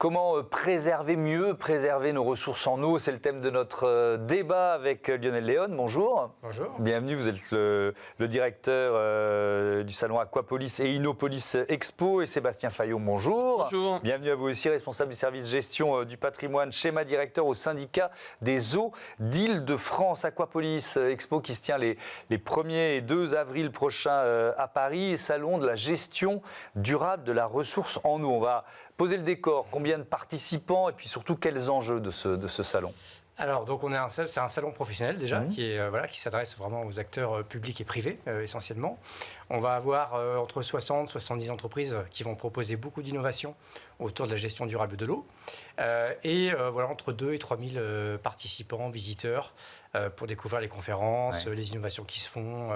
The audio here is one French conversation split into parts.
Comment préserver mieux, préserver nos ressources en eau? C'est le thème de notre débat avec Lionel Léon. Bonjour. Bonjour. Bienvenue, vous êtes le directeur du salon Aquapolis et Innopolis Expo. Et Sébastien Fayot, bonjour. Bonjour. Bienvenue à vous aussi, responsable du service gestion du patrimoine, schéma directeur au syndicat des eaux d'Île-de-France. Aquapolis Expo qui se tient les 1er et 2 avril prochains à Paris. Salon de la gestion durable de la ressource en eau. On va poser le décor, combien de participants et puis surtout quels enjeux de ce salon? Alors, donc c'est un salon professionnel déjà qui s'adresse vraiment aux acteurs publics et privés essentiellement. On va avoir entre 60 et 70 entreprises qui vont proposer beaucoup d'innovations autour de la gestion durable de l'eau. Entre 2 et 3 000 participants, visiteurs pour découvrir les conférences, les innovations qui se font,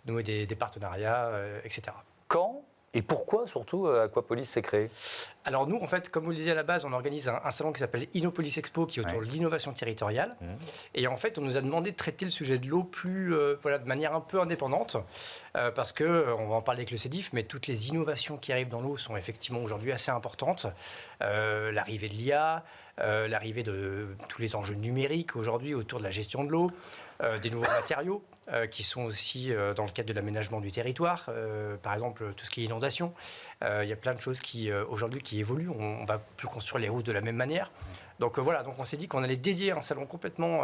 nouer des partenariats, etc. Quand et pourquoi surtout Aquapolis s'est créé? Alors nous, en fait, comme vous le disiez à la base, on organise un salon qui s'appelle Innopolis Expo, qui est autour de l'innovation territoriale. Et en fait, on nous a demandé de traiter le sujet de l'eau de manière un peu indépendante, parce que, on va en parler avec le CEDIF, mais toutes les innovations qui arrivent dans l'eau sont effectivement aujourd'hui assez importantes. L'arrivée de l'IA, l'arrivée de tous les enjeux numériques aujourd'hui autour de la gestion de l'eau, des nouveaux matériaux qui sont aussi dans le cadre de l'aménagement du territoire, par exemple tout ce qui est inondation. Il y a plein de choses qui aujourd'hui qui évoluent. On ne va plus construire les routes de la même manière. Donc donc on s'est dit qu'on allait dédier un salon complètement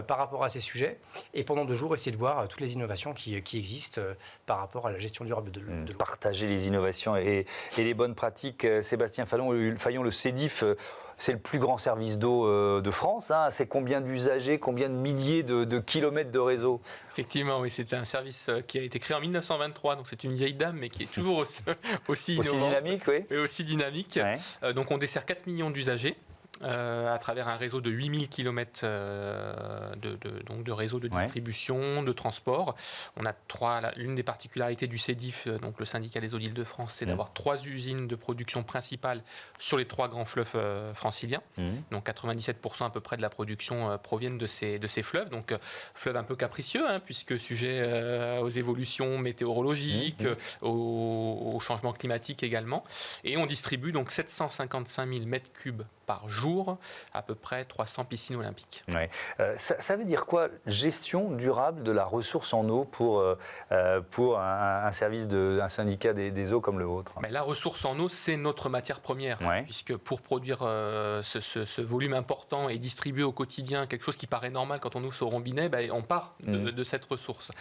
par rapport à ces sujets et pendant 2 jours essayer de voir toutes les innovations qui existent par rapport à la gestion durable de l'eau. Partager les innovations et les bonnes pratiques. Sébastien Fayot, le CEDIF, c'est le plus grand service d'eau de France. C'est combien d'usagers, combien de milliers de kilomètres de réseau? Effectivement, oui, c'est un service qui a été créé en 1923, donc c'est une vieille dame, mais qui est toujours aussi innovante. Dynamique, oui. Et aussi dynamique. Ouais. Donc on dessert 4 millions d'usagers. À travers un réseau de 8000 km de réseau de distribution, de transport. On a l'une des particularités du CEDIF, donc le syndicat des eaux d'Île-de-France, c'est d'avoir 3 usines de production principales sur les 3 grands fleuves franciliens. Donc 97% à peu près de la production proviennent de ces fleuves. Donc fleuves un peu capricieux, puisque sujet aux évolutions météorologiques, au changement climatique également. Et on distribue donc 755 000 mètres cubes par jour, à peu près 300 piscines olympiques. Ouais. Ça veut dire quoi, gestion durable de la ressource en eau pour un service, un syndicat des eaux comme le vôtre? Mais la ressource en eau, c'est notre matière première, puisque pour produire ce volume important et distribuer au quotidien quelque chose qui paraît normal quand on ouvre son robinet, on part de cette ressource.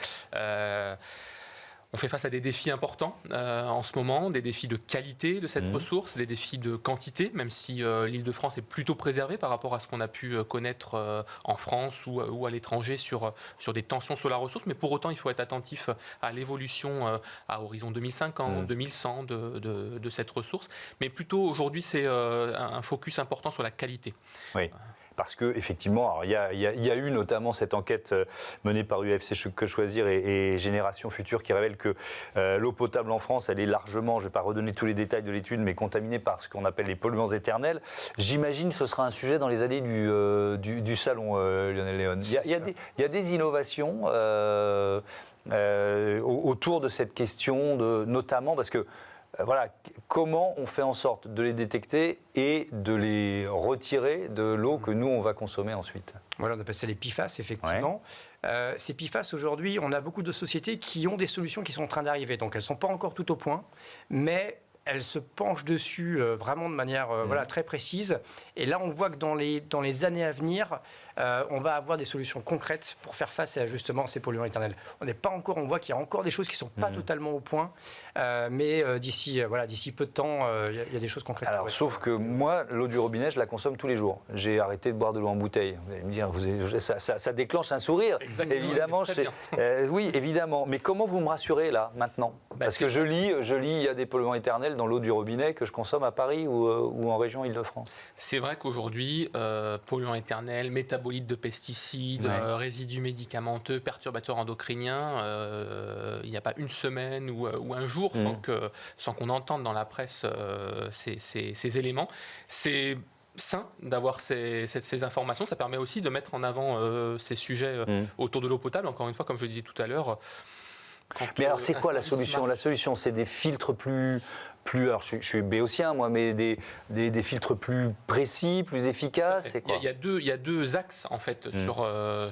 On fait face à des défis importants en ce moment, des défis de qualité de cette ressource, des défis de quantité, même si l'Île-de-France est plutôt préservée par rapport à ce qu'on a pu connaître en France ou à l'étranger sur des tensions sur la ressource. Mais pour autant, il faut être attentif à l'évolution à horizon 2050, 2100 de cette ressource. Mais plutôt aujourd'hui, c'est un focus important sur la qualité. Oui. Parce qu'effectivement, il y a eu notamment cette enquête menée par UFC Que Choisir et Génération Future qui révèle que l'eau potable en France, elle est largement, je ne vais pas redonner tous les détails de l'étude, mais contaminée par ce qu'on appelle les polluants éternels. J'imagine que ce sera un sujet dans les années du salon, Lionel Léon. Il y a des innovations autour de cette question, notamment parce que comment on fait en sorte de les détecter et de les retirer de l'eau que nous, on va consommer ensuite? Voilà, on appelle ça les PFAS, effectivement. Ces PFAS, aujourd'hui, on a beaucoup de sociétés qui ont des solutions qui sont en train d'arriver. Donc, elles ne sont pas encore toutes au point, mais elles se penchent dessus vraiment de manière très précise. Et là, on voit que dans les années à venir, on va avoir des solutions concrètes pour faire face à justement ces polluants éternels. On voit qu'il y a encore des choses qui ne sont pas totalement au point, mais d'ici peu de temps, il y a des choses concrètes. Alors, sauf que moi, l'eau du robinet, je la consomme tous les jours. J'ai arrêté de boire de l'eau en bouteille. Vous allez me dire, ça déclenche un sourire. Exactement, évidemment. Oui, évidemment. Mais comment vous me rassurez là, maintenant? Parce que je lis, il y a des polluants éternels dans l'eau du robinet que je consomme à Paris ou en région Île-de-France. C'est vrai qu'aujourd'hui, polluants éternels, métabolites de pesticides, résidus médicamenteux, perturbateurs endocriniens, il n'y a pas une semaine ou un jour sans qu'on entende dans la presse ces éléments. C'est sain d'avoir ces informations. Ça permet aussi de mettre en avant ces sujets autour de l'eau potable. Encore une fois, comme je le disais tout à l'heure, mais alors, c'est quoi la solution? La solution, c'est des filtres plus plus, alors je suis béotien moi, mais des filtres plus précis, plus efficaces? C'est quoi? Il y a deux axes en fait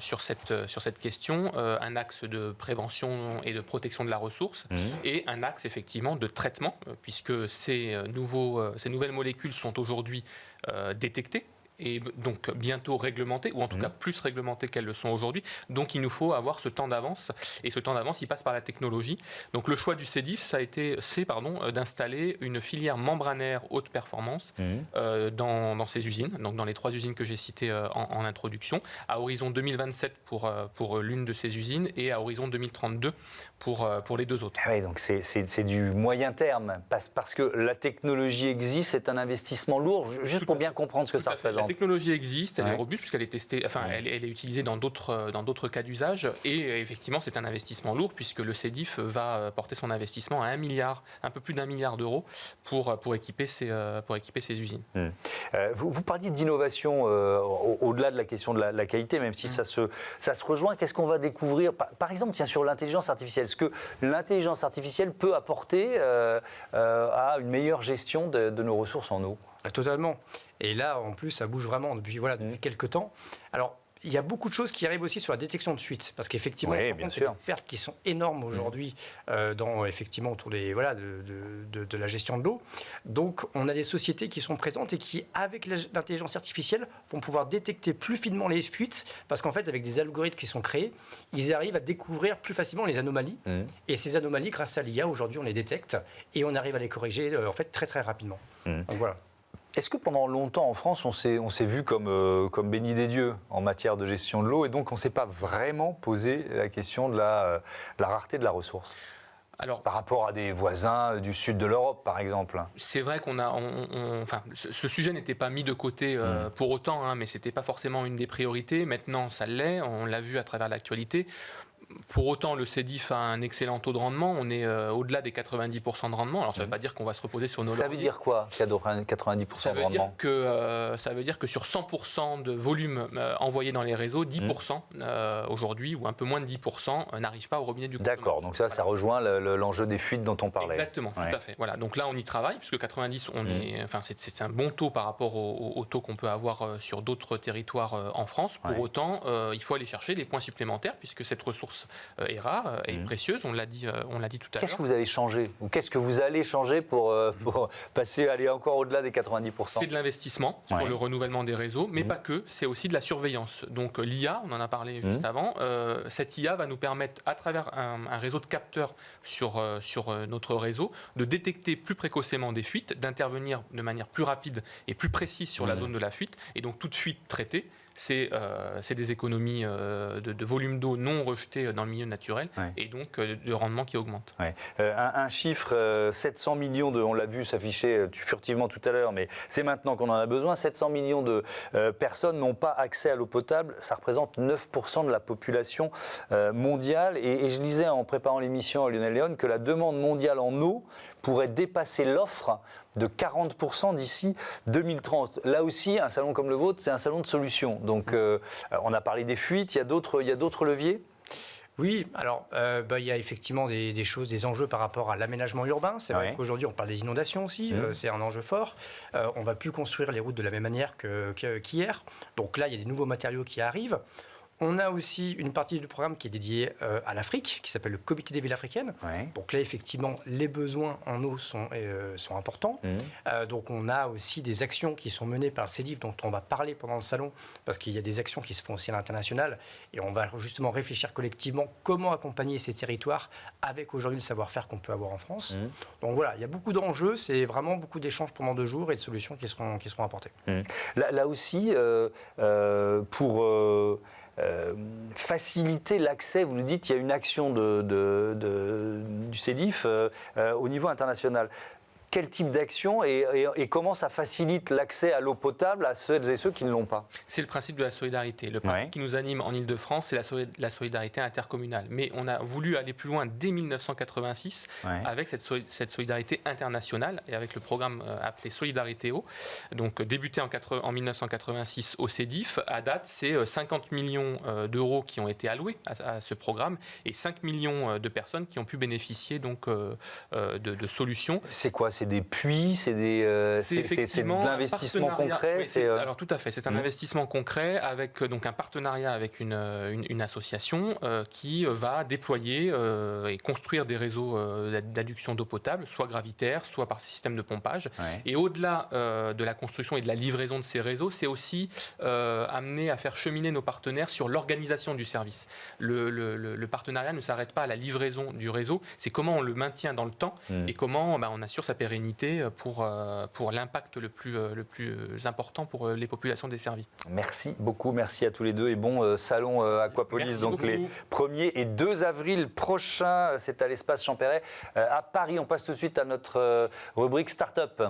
sur cette question. Un axe de prévention et de protection de la ressource et un axe effectivement de traitement, puisque ces nouvelles molécules sont aujourd'hui détectées et donc bientôt réglementées, ou en tout cas plus réglementées qu'elles le sont aujourd'hui. Donc il nous faut avoir ce temps d'avance, et ce temps d'avance, il passe par la technologie. Donc le choix du CEDIF, d'installer une filière membranaire haute performance dans ces usines, donc dans les 3 usines que j'ai citées en introduction, à horizon 2027 pour l'une de ces usines, et à horizon 2032 pour les 2 autres. Ah oui, donc c'est du moyen terme, parce que la technologie existe, c'est un investissement lourd, juste pour bien comprendre ce que ça représente. La technologie existe, elle est robuste puisqu'elle est testée, elle est utilisée dans d'autres cas d'usage, et effectivement c'est un investissement lourd puisque le CEDIF va porter son investissement à un peu plus d'1 milliard d'euros pour équiper ces usines. Vous parliez d'innovation au-delà de la question de la qualité, même si ça se rejoint. Qu'est-ce qu'on va découvrir par exemple, tiens, sur l'intelligence artificielle? Est-ce que l'intelligence artificielle peut apporter à une meilleure gestion de nos ressources en eau? Totalement. Et là, en plus, ça bouge vraiment depuis quelques temps. Alors, il y a beaucoup de choses qui arrivent aussi sur la détection de fuite, parce qu'effectivement, il y a des pertes qui sont énormes aujourd'hui autour de la gestion de l'eau. Donc, on a des sociétés qui sont présentes et qui, avec l'intelligence artificielle, vont pouvoir détecter plus finement les fuites, parce qu'en fait, avec des algorithmes qui sont créés, ils arrivent à découvrir plus facilement les anomalies. Et ces anomalies, grâce à l'IA, aujourd'hui, on les détecte et on arrive à les corriger très très rapidement. Donc voilà. Est-ce que pendant longtemps en France, on s'est vu comme béni des dieux en matière de gestion de l'eau, et donc on ne s'est pas vraiment posé la question de la rareté de la ressource? Alors, par rapport à des voisins du sud de l'Europe, par exemple. C'est vrai ce sujet n'était pas mis de côté pour autant, mais ce n'était pas forcément une des priorités. Maintenant, ça l'est, on l'a vu à travers l'actualité. Pour autant, le CEDIF a un excellent taux de rendement. On est au-delà des 90% de rendement. Alors, ça ne veut pas dire qu'on va se reposer sur nos lauriers. Ça veut dire quoi, 90% de rendement? Ça veut dire que sur 100% de volume envoyé dans les réseaux, 10% aujourd'hui, ou un peu moins de 10%, n'arrivent pas au robinet du consommateur. D'accord, donc ça rejoint l'enjeu des fuites dont on parlait. Exactement, tout à fait. Voilà, donc là, on y travaille, puisque 90, c'est un bon taux par rapport au taux qu'on peut avoir sur d'autres territoires en France. Pour autant, il faut aller chercher des points supplémentaires, puisque cette ressource est rare et précieuse, on l'a dit tout à l'heure. Qu'est-ce que vous avez changé, ou qu'est-ce que vous allez changer pour aller encore au-delà des 90%? C'est de l'investissement sur le renouvellement des réseaux, mais pas que, c'est aussi de la surveillance. Donc l'IA, on en a parlé juste avant, cette IA va nous permettre, à travers un réseau de capteurs sur notre réseau, de détecter plus précocement des fuites, d'intervenir de manière plus rapide et plus précise sur la zone de la fuite, et donc toute fuite traitée, c'est des économies de volume d'eau non rejeté dans le milieu naturel, et donc de rendement qui augmente. Un chiffre, 700 millions on l'a vu s'afficher furtivement tout à l'heure, mais c'est maintenant qu'on en a besoin, 700 millions de personnes n'ont pas accès à l'eau potable, ça représente 9% de la population mondiale, et je lisais en préparant l'émission à Lionel Léon que la demande mondiale en eau pourrait dépasser l'offre de 40% d'ici 2030. Là aussi, un salon comme le vôtre, c'est un salon de solutions. Donc, on a parlé des fuites, il y a d'autres leviers ? Oui, alors il y a effectivement des choses, des enjeux par rapport à l'aménagement urbain. C'est vrai qu'aujourd'hui, on parle des inondations aussi, c'est un enjeu fort. On ne va plus construire les routes de la même manière qu'hier. Donc là, il y a des nouveaux matériaux qui arrivent. On a aussi une partie du programme qui est dédiée à l'Afrique, qui s'appelle le Comité des villes africaines. Donc là, effectivement, les besoins en eau sont importants. Donc on a aussi des actions qui sont menées par le CEDIF, dont on va parler pendant le salon, parce qu'il y a des actions qui se font aussi à l'international. Et on va justement réfléchir collectivement comment accompagner ces territoires avec aujourd'hui le savoir-faire qu'on peut avoir en France. Donc voilà, il y a beaucoup d'enjeux, c'est vraiment beaucoup d'échanges pendant 2 jours et de solutions qui seront apportées. Là aussi, pour... faciliter l'accès, vous le dites, il y a une action du CEDIF au niveau international. Quel type d'action et comment ça facilite l'accès à l'eau potable à celles et ceux qui ne l'ont pas? C'est le principe de la solidarité. Le principe qui nous anime en Ile-de-France, c'est la solidarité intercommunale. Mais on a voulu aller plus loin dès 1986 avec cette solidarité internationale et avec le programme appelé Solidarité Eau. Donc débuté en 1986 au CEDIF, à date, c'est 50 millions d'euros qui ont été alloués à ce programme et 5 millions de personnes qui ont pu bénéficier donc, de solutions. C'est quoi? C'est des puits, c'est de l'investissement concret. Oui, alors tout à fait, c'est un investissement concret avec donc un partenariat avec une association qui va déployer et construire des réseaux d'adduction d'eau potable, soit gravitaire, soit par système de pompage. Ouais. Et au-delà de la construction et de la livraison de ces réseaux, c'est aussi amener à faire cheminer nos partenaires sur l'organisation du service. Le partenariat ne s'arrête pas à la livraison du réseau, c'est comment on le maintient dans le temps et comment on assure sa pérennité pour l'impact le plus important pour les populations desservies. Merci beaucoup, merci à tous les deux et bon salon Aquapolis, merci donc beaucoup. Les 1er et 2 avril prochains, c'est à l'espace Champéret à Paris. On passe tout de suite à notre rubrique Start-up.